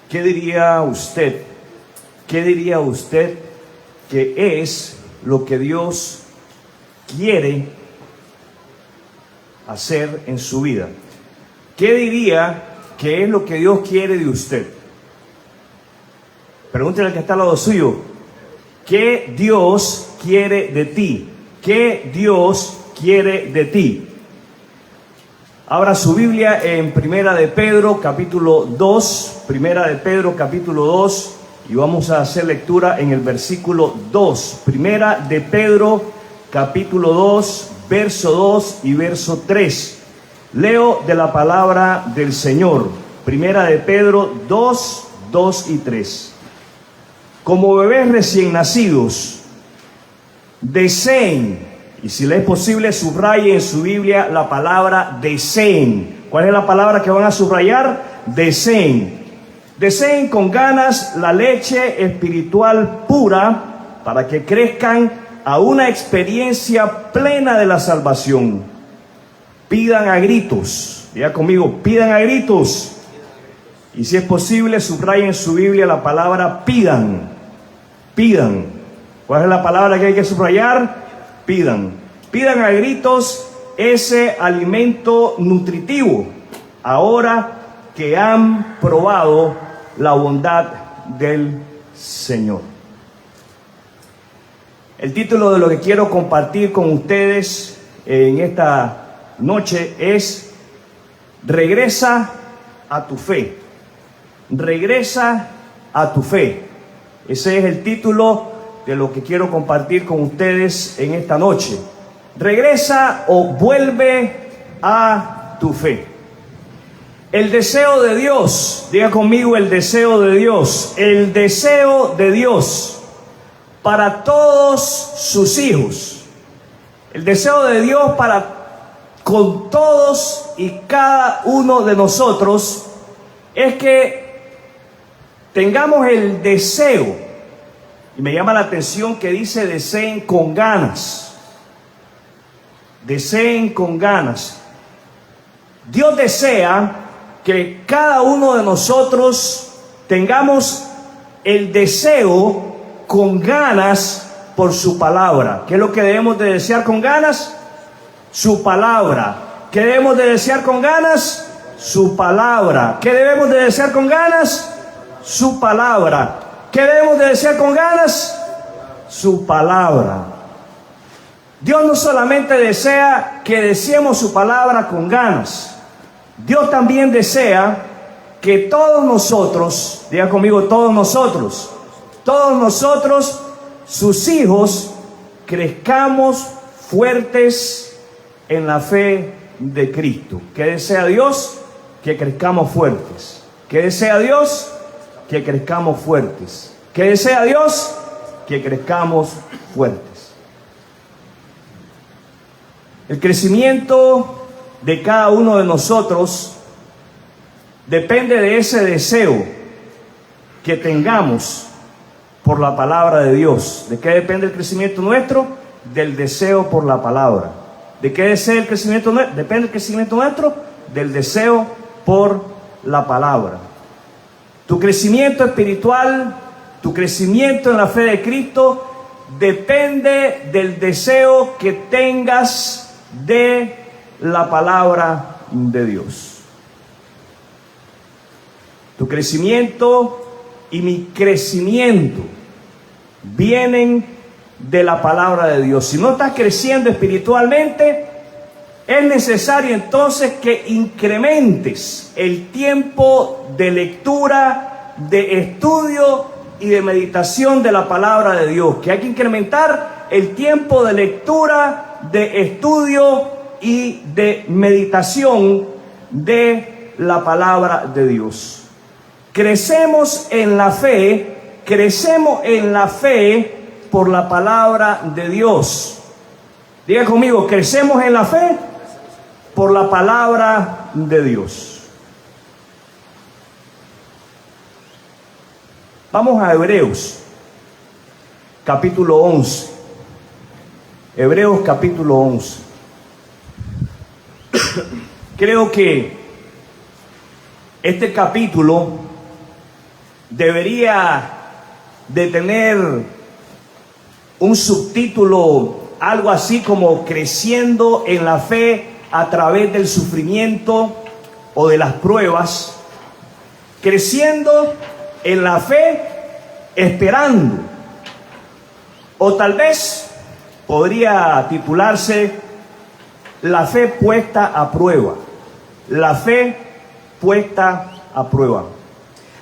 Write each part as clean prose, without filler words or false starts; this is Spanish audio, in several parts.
¿Qué diría usted? ¿Qué diría usted que es lo que Dios quiere hacer en su vida? ¿Qué diría que es lo que Dios quiere de usted? Pregúntele al que está al lado suyo. ¿Qué Dios quiere de ti? ¿Qué Dios quiere de ti? Abra su Biblia en Primera de Pedro, capítulo 2. Primera de Pedro, capítulo 2. Y vamos a hacer lectura en el versículo 2. Primera de Pedro, capítulo 2, verso 2 y verso 3. Leo de la palabra del Señor. Primera de Pedro 2, 2 y 3. Como bebés recién nacidos, deseen, y si le es posible, subraye en su Biblia la palabra deseen. ¿Cuál es la palabra que van a subrayar? Deseen. Deseen con ganas la leche espiritual pura para que crezcan a una experiencia plena de la salvación. Pidan a gritos, diga conmigo, pidan a gritos. Y si es posible, subrayen en su Biblia la palabra pidan. Pidan. ¿Cuál es la palabra que hay que subrayar? Pidan. Pidan a gritos ese alimento nutritivo, ahora que han probado la bondad del Señor. El título de lo que quiero compartir con ustedes en esta noche es Regresa a tu fe. Regresa a tu fe. Ese es el título de lo que quiero compartir con ustedes en esta noche. Regresa o vuelve a tu fe. El deseo de Dios, diga conmigo el deseo de Dios, el deseo de Dios para todos sus hijos. El deseo de Dios con todos y cada uno de nosotros es que tengamos el deseo, y me llama la atención que dice deseen con ganas. Deseen con ganas. Dios desea que cada uno de nosotros tengamos el deseo con ganas por su palabra. ¿Qué es lo que debemos de desear con ganas? Su palabra. ¿Qué debemos de desear con ganas? Su palabra. ¿Qué debemos de desear con ganas? Su palabra. ¿Qué debemos de desear con ganas? Su palabra. Dios no solamente desea que deseemos su palabra con ganas. Dios también desea que todos nosotros, diga conmigo, todos nosotros, sus hijos, crezcamos fuertes en la fe de Cristo. ¿Qué desea Dios? Que crezcamos fuertes. ¿Qué desea Dios? Que crezcamos fuertes. ¿Qué desea Dios? Que crezcamos fuertes. El crecimiento de cada uno de nosotros depende de ese deseo que tengamos por la palabra de Dios. ¿De qué depende el crecimiento nuestro? Del deseo por la palabra. ¿De qué desea el crecimiento nuestro? Depende el crecimiento nuestro del deseo por la palabra. Tu crecimiento espiritual, tu crecimiento en la fe de Cristo depende del deseo que tengas de la palabra de Dios. Tu crecimiento y mi crecimiento vienen de la palabra de Dios. Si no estás creciendo espiritualmente, es necesario entonces que incrementes el tiempo de lectura, de estudio y de meditación de la palabra de Dios. Que hay que incrementar el tiempo de lectura, de estudio y de meditación de la palabra de Dios. Crecemos en la fe por la palabra de Dios. Diga conmigo, crecemos en la fe por la palabra de Dios. Vamos a Hebreos, capítulo 11. Hebreos, capítulo 11. Creo que este capítulo debería de tener un subtítulo, algo así como creciendo en la fe a través del sufrimiento o de las pruebas, creciendo en la fe esperando, o tal vez podría titularse la fe puesta a prueba, la fe puesta a prueba.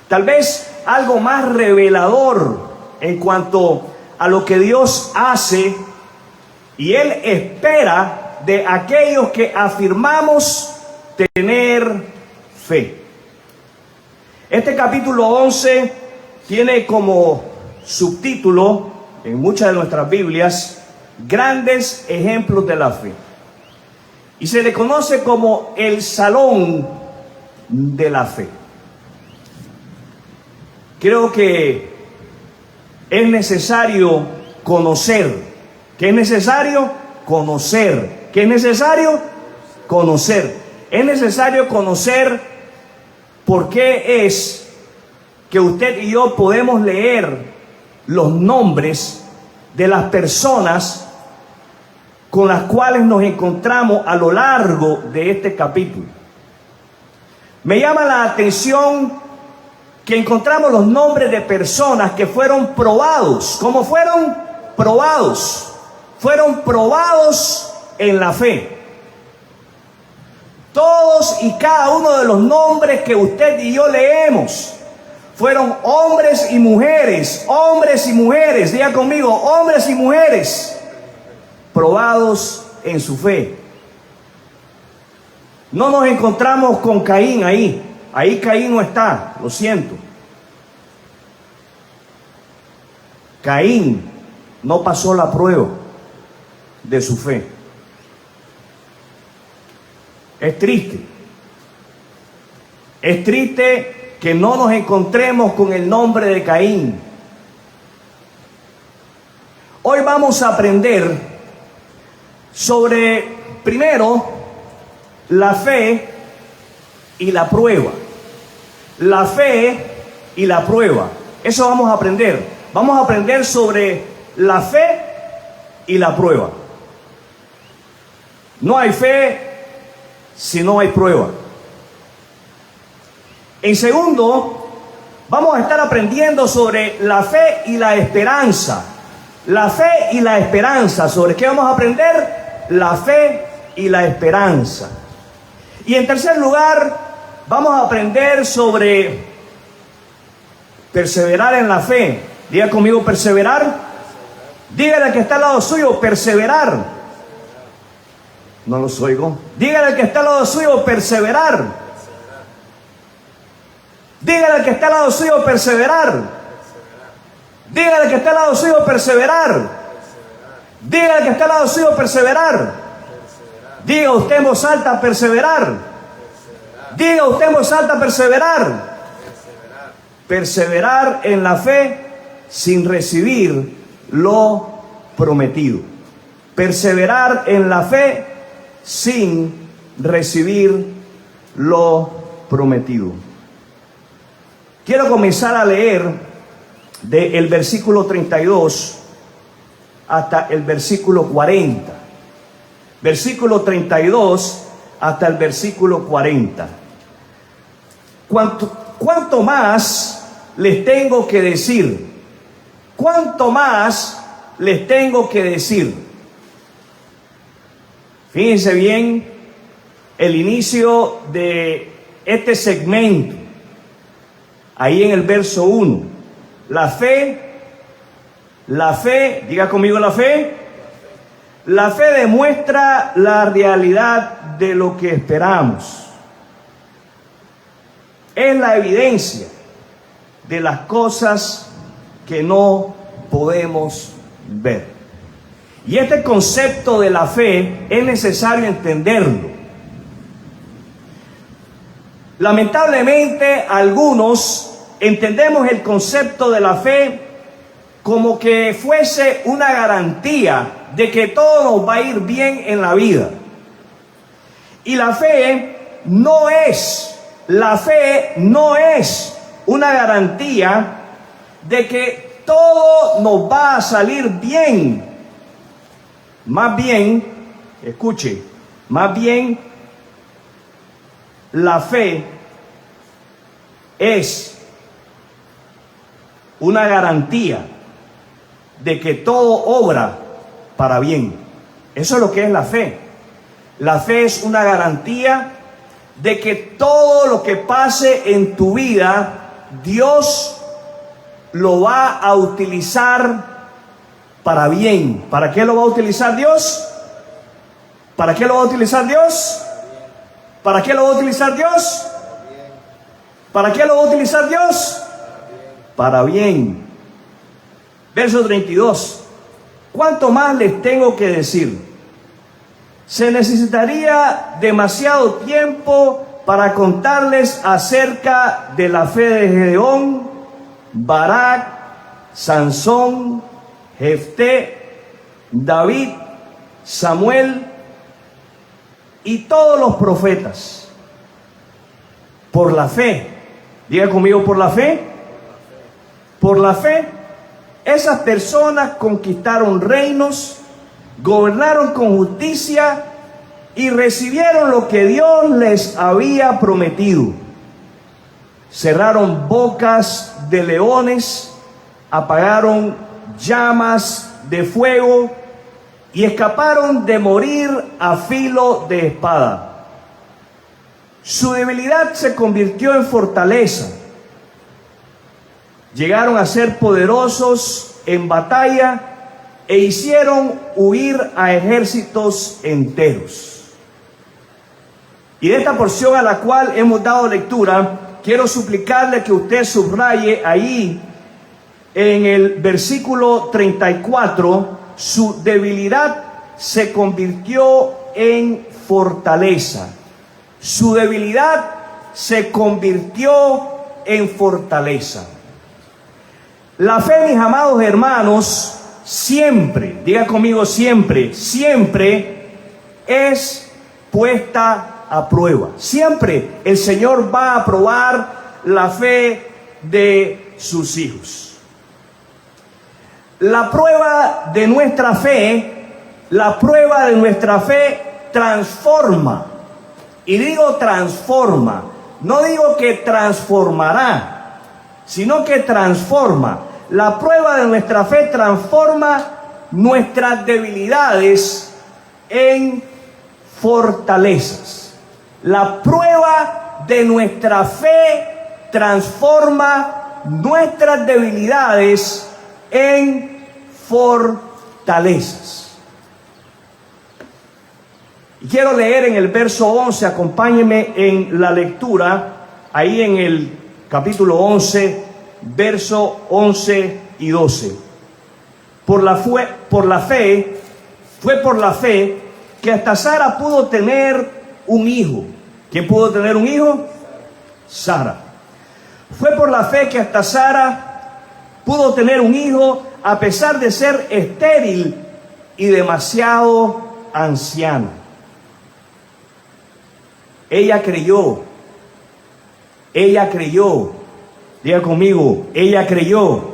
Tal vez algo más revelador en cuanto a lo que Dios hace y Él espera de aquellos que afirmamos tener fe. Este capítulo 11 tiene como subtítulo en muchas de nuestras Biblias grandes ejemplos de la fe. Y se le conoce como el salón de la fe. Creo que es necesario conocer. ¿Qué es necesario? Conocer. ¿Qué es necesario? Conocer. Es necesario conocer por qué es que usted y yo podemos leer los nombres de las personas con las cuales nos encontramos a lo largo de este capítulo. Me llama la atención que encontramos los nombres de personas que fueron probados. ¿Cómo fueron probados? Fueron probados en la fe. Todos y cada uno de los nombres que usted y yo leemos fueron hombres y mujeres, diga conmigo, hombres y mujeres probados en su fe. No nos encontramos con Caín ahí Caín no está, lo siento. Caín no pasó la prueba de su fe. Es triste que no nos encontremos con el nombre de Caín. Hoy vamos a aprender sobre, primero, la fe y la prueba. La fe y la prueba. Eso vamos a aprender. Vamos a aprender sobre la fe y la prueba. No hay fe si no hay prueba. En segundo, vamos a estar aprendiendo sobre la fe y la esperanza. La fe y la esperanza. ¿Sobre qué vamos a aprender? La fe y la esperanza. Y en tercer lugar, vamos a aprender sobre perseverar en la fe. Diga conmigo, perseverar. Dígale al que está al lado suyo, perseverar. No los oigo. Dígale al que está al lado suyo, perseverar. Dígale al que está al lado suyo, perseverar. Dígale al que está al lado suyo, perseverar. Dígale al que está al lado suyo, perseverar. Diga usted en voz alta, perseverar. Diga usted en voz alta, perseverar. Perseverar en la fe sin recibir lo prometido. Perseverar en la fe sin recibir lo prometido. Quiero comenzar a leer del versículo 32 hasta el versículo 40. Versículo 32 hasta el versículo 40. ¿Cuánto más les tengo que decir? ¿Cuánto más les tengo que decir? Fíjense bien el inicio de este segmento. Ahí en el verso 1. La fe, diga conmigo la fe. La fe demuestra la realidad de lo que esperamos. Es la evidencia de las cosas que no podemos ver. Y este concepto de la fe es necesario entenderlo. Lamentablemente, algunos entendemos el concepto de la fe como que fuese una garantía de que todo nos va a ir bien en la vida. Y la fe la fe no es una garantía de que todo nos va a salir bien. Más bien, escuche, más bien la fe es una garantía de que todo obra para bien. Eso es lo que es la fe. La fe es una garantía de que todo lo que pase en tu vida, Dios lo va a utilizar para bien. ¿Para qué lo va a utilizar Dios? ¿Para qué lo va a utilizar Dios? ¿Para qué lo va a utilizar Dios? ¿Para qué lo va a utilizar Dios? Para bien. Verso 32. ¿Cuánto más les tengo que decir? Se necesitaría demasiado tiempo para contarles acerca de la fe de Gedeón, Barak, Sansón, Jefté, David, Samuel y todos los profetas. Por la fe, diga conmigo, por la fe. Por la fe, esas personas conquistaron reinos, gobernaron con justicia y recibieron lo que Dios les había prometido. Cerraron bocas de leones, apagaron llamas de fuego y escaparon de morir a filo de espada. Su debilidad se convirtió en fortaleza. Llegaron a ser poderosos en batalla e hicieron huir a ejércitos enteros. Y de esta porción a la cual hemos dado lectura, quiero suplicarle que usted subraye ahí en el versículo 34, su debilidad se convirtió en fortaleza. Su debilidad se convirtió en fortaleza. La fe, mis amados hermanos, siempre, diga conmigo siempre, siempre es puesta a prueba. Siempre el Señor va a probar la fe de sus hijos. La prueba de nuestra fe, transforma. Y digo transforma, no digo que transformará, sino que transforma. La prueba de nuestra fe transforma nuestras debilidades en fortalezas. La prueba de nuestra fe transforma nuestras debilidades en fortalezas. Y quiero leer en el verso 11, acompáñenme en la lectura, ahí en el capítulo 11, verso 11 y 12. Fue por la fe que hasta Sara pudo tener un hijo. ¿Quién pudo tener un hijo? Sara. Fue por la fe que hasta Sara pudo tener un hijo a pesar de ser estéril y demasiado anciana. Ella creyó, diga conmigo, ella creyó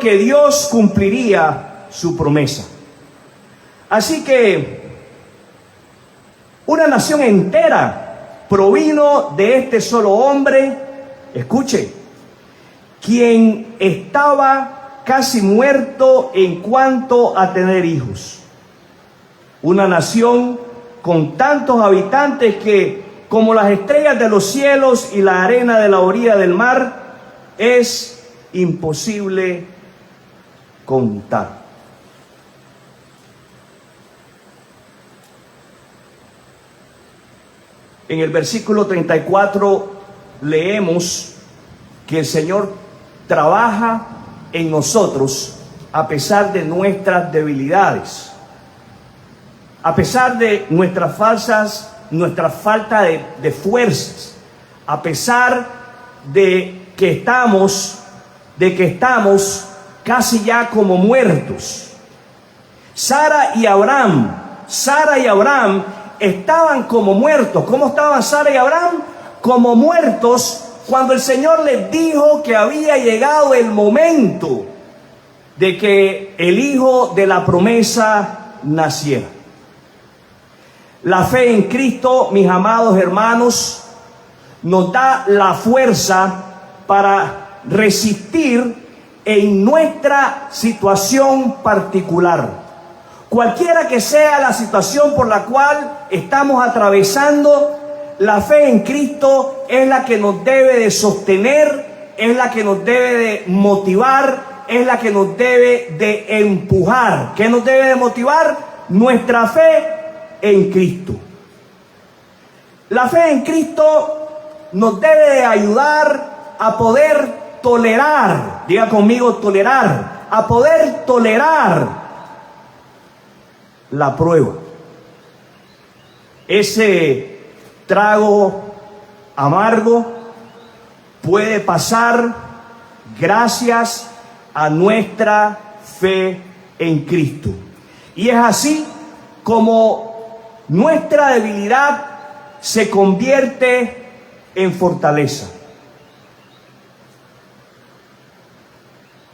que Dios cumpliría su promesa. Así que una nación entera provino de este solo hombre, escuche, quien estaba casi muerto en cuanto a tener hijos. Una nación con tantos habitantes que, como las estrellas de los cielos y la arena de la orilla del mar, es imposible contar. En el versículo 34 leemos que el Señor trabaja en nosotros a pesar de nuestras debilidades, a pesar de nuestra falta de fuerzas, a pesar de que estamos casi ya como muertos. Sara y Abraham estaban como muertos. ¿Cómo estaban Sara y Abraham? Como muertos, cuando el Señor les dijo que había llegado el momento de que el hijo de la promesa naciera. La fe en Cristo, mis amados hermanos, nos da la fuerza para resistir en nuestra situación particular. Cualquiera que sea la situación por la cual estamos atravesando, la fe en Cristo es la que nos debe de sostener, es la que nos debe de motivar, es la que nos debe de empujar. ¿Qué nos debe de motivar? Nuestra fe en Cristo. La fe en Cristo nos debe de ayudar a poder tolerar, diga conmigo tolerar, a poder tolerar la prueba. Ese trago amargo puede pasar gracias a nuestra fe en Cristo. Y es así como nuestra debilidad se convierte en fortaleza.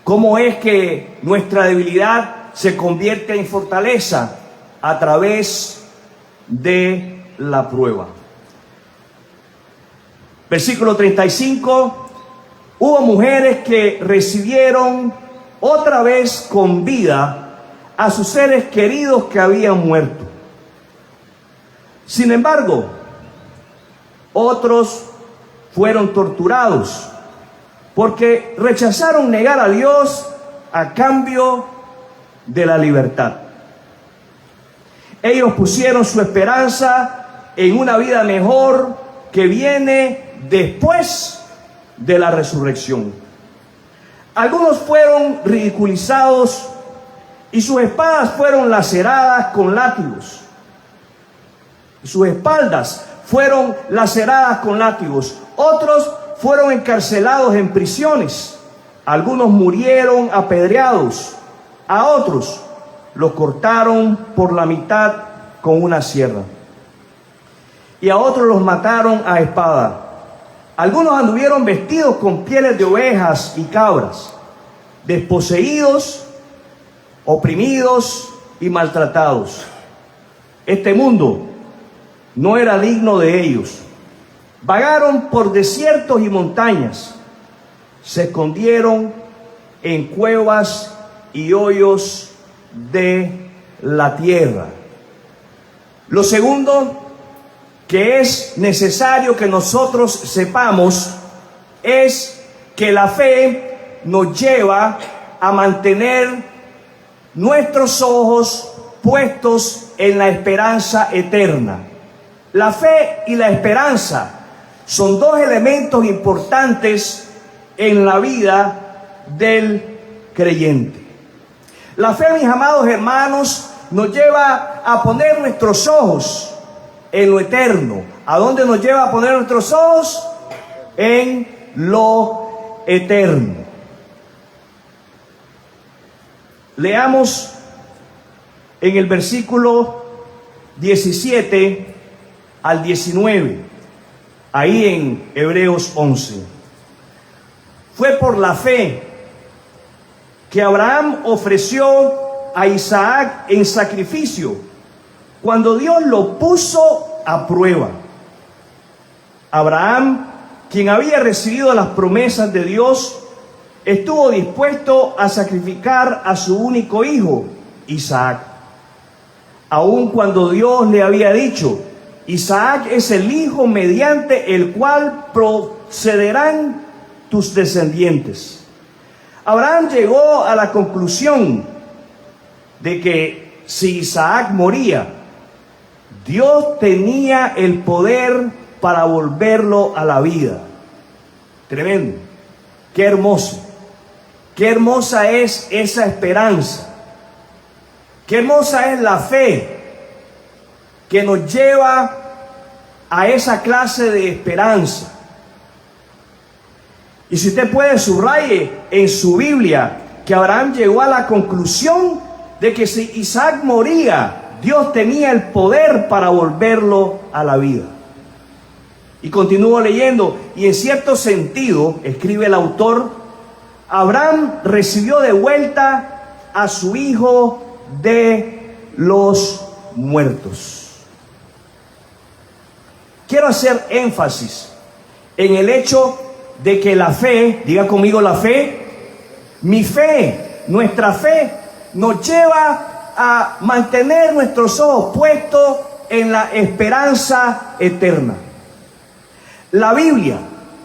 ¿Cómo es que nuestra debilidad se convierte en fortaleza? A través de la prueba. Versículo 35. Hubo mujeres que recibieron otra vez con vida a sus seres queridos que habían muerto. Sin embargo, otros fueron torturados porque rechazaron negar a Dios a cambio de la libertad. Ellos pusieron su esperanza en una vida mejor que viene después de la resurrección. Algunos fueron ridiculizados y sus espadas fueron laceradas con látigos. Sus espaldas fueron laceradas con látigos. Otros fueron encarcelados en prisiones. Algunos murieron apedreados. A otros los cortaron por la mitad con una sierra. Y a otros los mataron a espada. Algunos anduvieron vestidos con pieles de ovejas y cabras, desposeídos, oprimidos y maltratados. Este mundo no era digno de ellos. Vagaron por desiertos y montañas, se escondieron en cuevas y hoyos de la tierra. Lo segundo que es necesario que nosotros sepamos es que la fe nos lleva a mantener nuestros ojos puestos en la esperanza eterna. La fe y la esperanza son dos elementos importantes en la vida del creyente. La fe, mis amados hermanos, nos lleva a poner nuestros ojos en lo eterno. ¿A dónde nos lleva a poner nuestros ojos? En lo eterno. Leamos en el versículo 17 al 19, ahí en Hebreos 11. Fue por la fe que Abraham ofreció a Isaac en sacrificio cuando Dios lo puso a prueba. Abraham, quien había recibido las promesas de Dios, estuvo dispuesto a sacrificar a su único hijo, Isaac, aun cuando Dios le había dicho: Isaac es el hijo mediante el cual procederán tus descendientes. Abraham llegó a la conclusión de que si Isaac moría, Dios tenía el poder para volverlo a la vida. Tremendo. Qué hermoso. Qué hermosa es esa esperanza. Qué hermosa es la fe que nos lleva a esa clase de esperanza. Y si usted puede, subraye en su Biblia que Abraham llegó a la conclusión de que si Isaac moría, Dios tenía el poder para volverlo a la vida. Y continúo leyendo, y en cierto sentido, escribe el autor, Abraham recibió de vuelta a su hijo de los muertos. Quiero hacer énfasis en el hecho de que la fe, diga conmigo la fe, mi fe, nuestra fe, nos lleva a mantener nuestros ojos puestos en la esperanza eterna. La Biblia,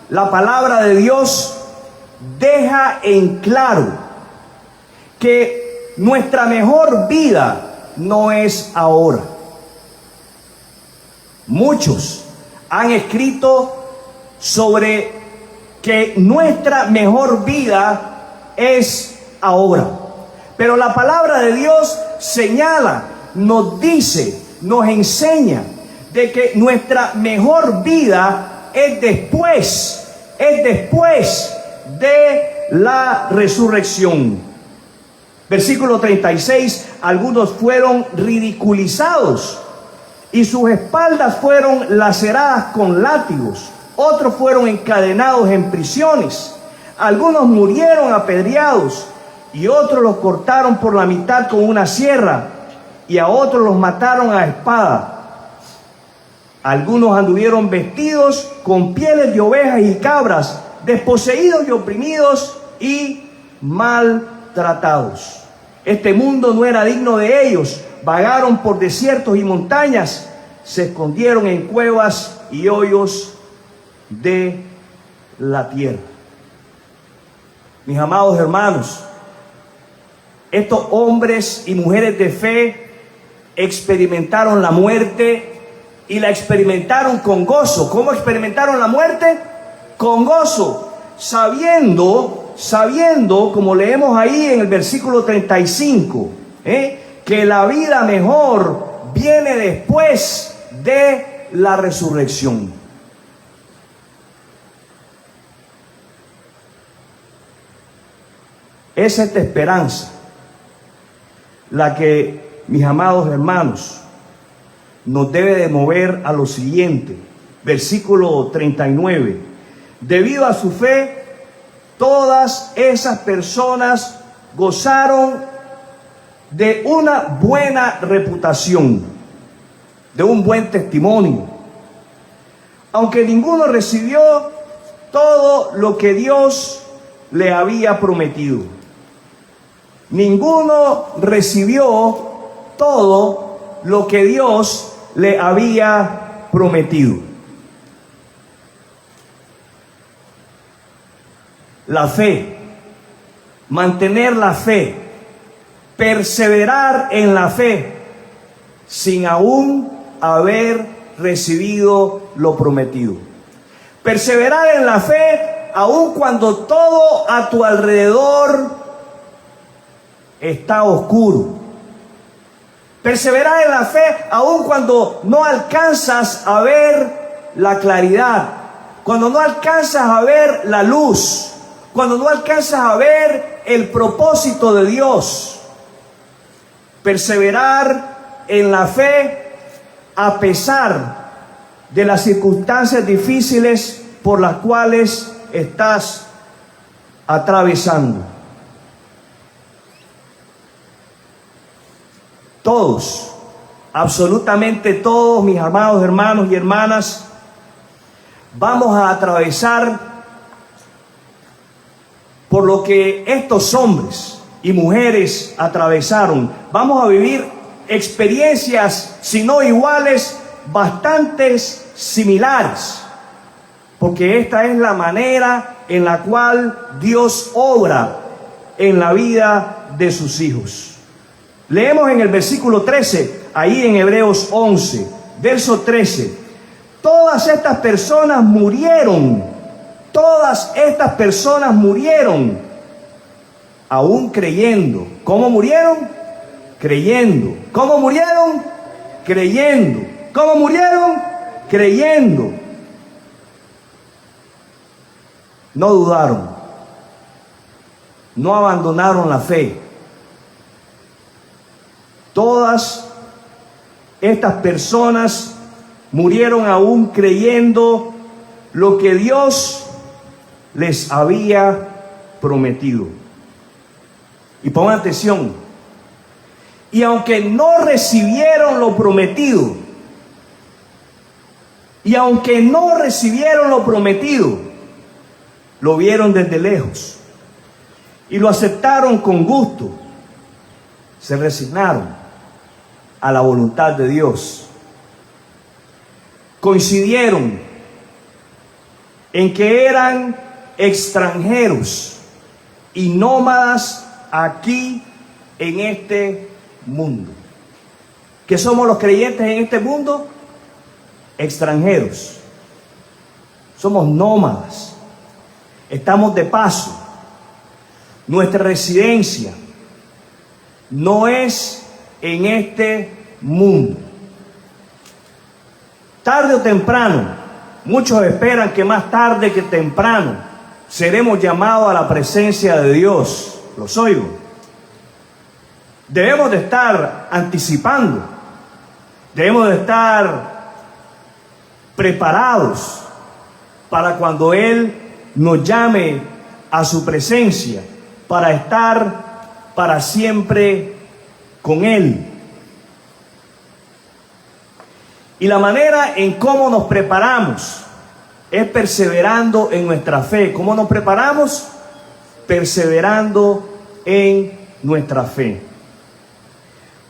la palabra de Dios, deja en claro que nuestra mejor vida no es ahora. Muchos han escrito sobre que nuestra mejor vida es ahora. Pero la palabra de Dios señala, nos dice, nos enseña de que nuestra mejor vida es después de la resurrección. Versículo 36, algunos fueron ridiculizados y sus espaldas fueron laceradas con látigos, otros fueron encadenados en prisiones, algunos murieron apedreados y otros los cortaron por la mitad con una sierra y a otros los mataron a espada. Algunos anduvieron vestidos con pieles de ovejas y cabras, desposeídos y oprimidos y maltratados. Este mundo no era digno de ellos. Vagaron por desiertos y montañas, se escondieron en cuevas y hoyos de la tierra. Mis amados hermanos, estos hombres y mujeres de fe experimentaron la muerte y la experimentaron con gozo. ¿Cómo experimentaron la muerte? Con gozo, sabiendo, como leemos ahí en el versículo 35, que la vida mejor viene después de la resurrección. Es esta esperanza la que, mis amados hermanos, nos debe de mover a lo siguiente. Versículo 39. Debido a su fe, todas esas personas gozaron de una buena reputación, de un buen testimonio, aunque ninguno recibió todo lo que Dios le había prometido. Ninguno recibió todo lo que Dios le había prometido. La fe, mantener la fe, perseverar en la fe, sin aún haber recibido lo prometido. Perseverar en la fe, aun cuando todo a tu alrededor está oscuro. Perseverar en la fe, aun cuando no alcanzas a ver la claridad, cuando no alcanzas a ver la luz, cuando no alcanzas a ver el propósito de Dios. Perseverar en la fe a pesar de las circunstancias difíciles por las cuales estás atravesando. Todos, absolutamente todos, mis amados hermanos y hermanas, vamos a atravesar por lo que estos hombres y mujeres atravesaron. Vamos a vivir experiencias, si no iguales, bastantes similares, porque esta es la manera en la cual Dios obra en la vida de sus hijos. Leemos en el versículo 13, ahí en Hebreos 11, verso 13. Todas estas personas murieron, aún creyendo. ¿Cómo murieron? Creyendo. ¿Cómo murieron? Creyendo. ¿Cómo murieron? Creyendo. No dudaron, no abandonaron la fe. Todas estas personas murieron aún creyendo lo que Dios les había prometido. Y pongan atención. Y aunque no recibieron lo prometido, lo vieron desde lejos y lo aceptaron con gusto. Se resignaron a la voluntad de Dios. Coincidieron en que eran extranjeros y nómadas aquí en este mundo. ¿Qué somos los creyentes en este mundo? Extranjeros. Somos nómadas. Estamos de paso. Nuestra residencia no es en este mundo. Tarde o temprano, muchos esperan que más tarde que temprano seremos llamados a la presencia de Dios. Los oigo. Debemos de estar anticipando. Debemos de estar preparados para cuando Él nos llame a su presencia, para estar para siempre con Él. Y la manera en cómo nos preparamos es perseverando en nuestra fe. ¿Cómo nos preparamos? Perseverando en nuestra fe.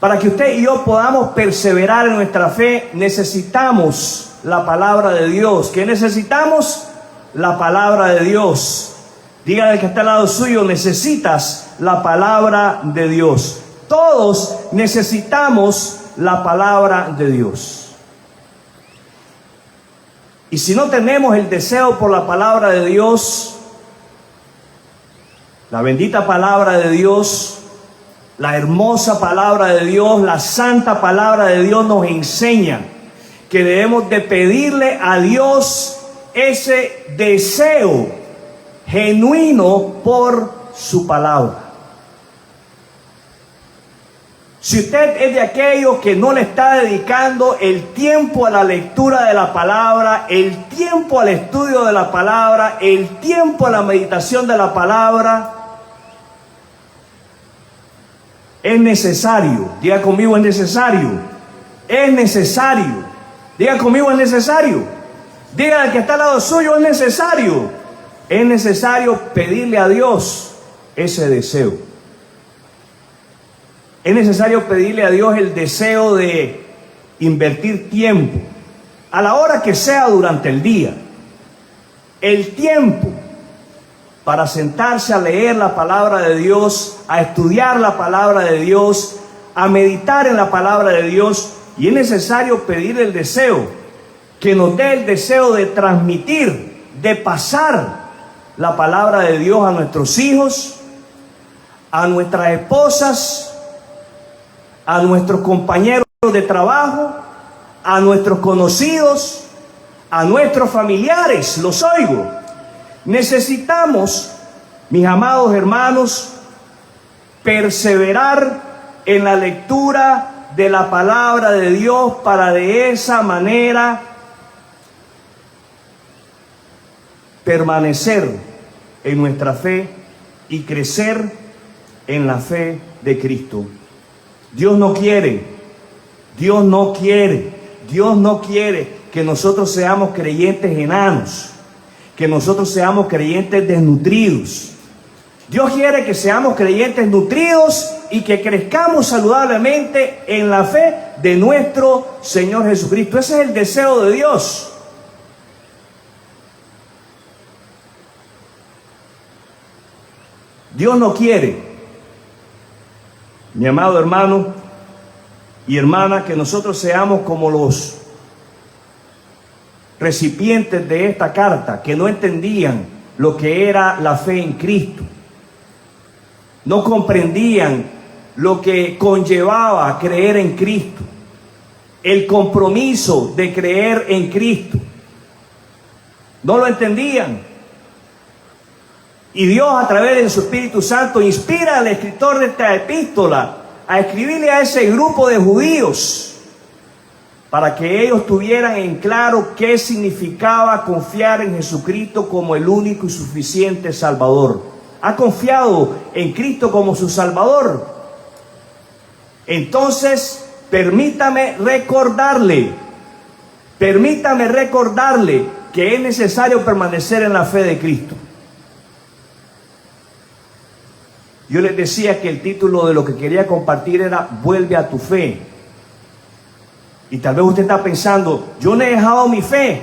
Para que usted y yo podamos perseverar en nuestra fe, necesitamos la palabra de Dios. ¿Qué necesitamos? La palabra de Dios. Dígale al que está al lado suyo, necesitas la palabra de Dios. Todos necesitamos la palabra de Dios. Y si no tenemos el deseo por la palabra de Dios, la bendita palabra de Dios, la hermosa palabra de Dios, la santa palabra de Dios nos enseña que debemos de pedirle a Dios ese deseo genuino por su palabra. Si usted es de aquellos que no le está dedicando el tiempo a la lectura de la palabra, el tiempo al estudio de la palabra, el tiempo a la meditación de la palabra, es necesario. Diga conmigo, es necesario. Es necesario. Diga conmigo, es necesario. Diga al que está al lado suyo, es necesario. Es necesario pedirle a Dios ese deseo. Es necesario pedirle a Dios el deseo de invertir tiempo, a la hora que sea durante el día, el tiempo para sentarse a leer la palabra de Dios, a estudiar la palabra de Dios, a meditar en la palabra de Dios. Y es necesario pedir el deseo, que nos dé el deseo de transmitir, de pasar la palabra de Dios a nuestros hijos, a nuestras esposas, a nuestros compañeros de trabajo, a nuestros conocidos, a nuestros familiares. Los oigo. Necesitamos, mis amados hermanos, perseverar en la lectura de la palabra de Dios para de esa manera permanecer en nuestra fe y crecer en la fe de Cristo. Dios no quiere que nosotros seamos creyentes enanos, que nosotros seamos creyentes desnutridos. Dios quiere que seamos creyentes nutridos y que crezcamos saludablemente en la fe de nuestro Señor Jesucristo. Ese es el deseo de Dios. Dios no quiere, mi amado hermano y hermana, que nosotros seamos como los recipientes de esta carta, que no entendían lo que era la fe en Cristo. No comprendían lo que conllevaba creer en Cristo, el compromiso de creer en Cristo. No lo entendían. Y Dios, a través de su Espíritu Santo, inspira al escritor de esta epístola a escribirle a ese grupo de judíos para que ellos tuvieran en claro qué significaba confiar en Jesucristo como el único y suficiente Salvador. ¿Ha confiado en Cristo como su Salvador? Entonces, permítame recordarle que es necesario permanecer en la fe de Cristo. Yo les decía que el título de lo que quería compartir era "Vuelve a tu fe". Y tal vez usted está pensando, yo no he dejado mi fe.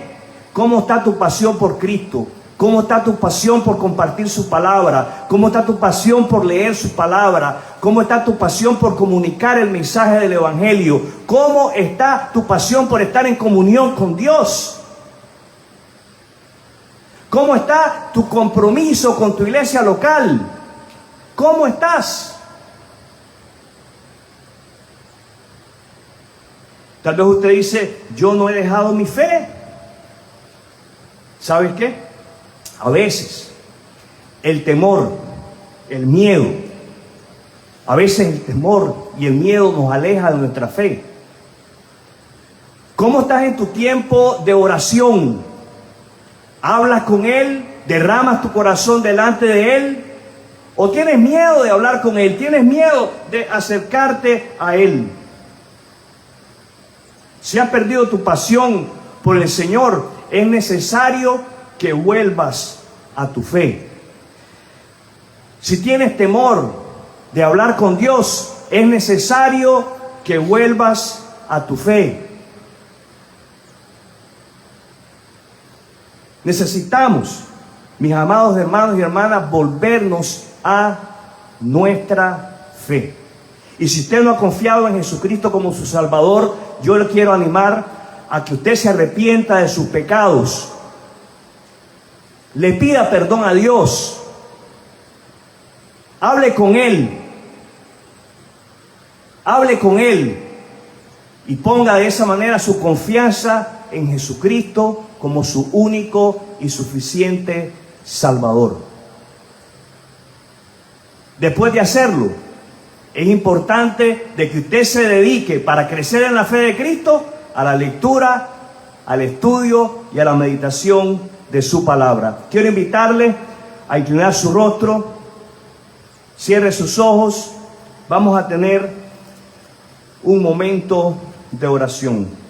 ¿Cómo está tu pasión por Cristo? ¿Cómo está tu pasión por compartir su palabra? ¿Cómo está tu pasión por leer su palabra? ¿Cómo está tu pasión por comunicar el mensaje del Evangelio? ¿Cómo está tu pasión por estar en comunión con Dios? ¿Cómo está tu compromiso con tu iglesia local? ¿Cómo estás? Tal vez usted dice, yo no he dejado mi fe. ¿Sabes qué? A veces el temor, el miedo, a veces el temor y el miedo nos aleja de nuestra fe. ¿Cómo estás en tu tiempo de oración? ¿Hablas con Él? ¿Derramas tu corazón delante de Él? ¿O tienes miedo de hablar con Él? ¿Tienes miedo de acercarte a Él? Si has perdido tu pasión por el Señor, es necesario que vuelvas a tu fe. Si tienes temor de hablar con Dios, es necesario que vuelvas a tu fe. Necesitamos, mis amados hermanos y hermanas, volvernos a nuestra fe. Y si usted no ha confiado en Jesucristo como su Salvador, yo le quiero animar a que usted se arrepienta de sus pecados. Le pida perdón a Dios. Hable con Él. Hable con Él. Y ponga de esa manera su confianza en Jesucristo como su único y suficiente Salvador. Después de hacerlo, es importante de que usted se dedique para crecer en la fe de Cristo a la lectura, al estudio y a la meditación de su palabra. Quiero invitarle a inclinar su rostro, cierre sus ojos, vamos a tener un momento de oración.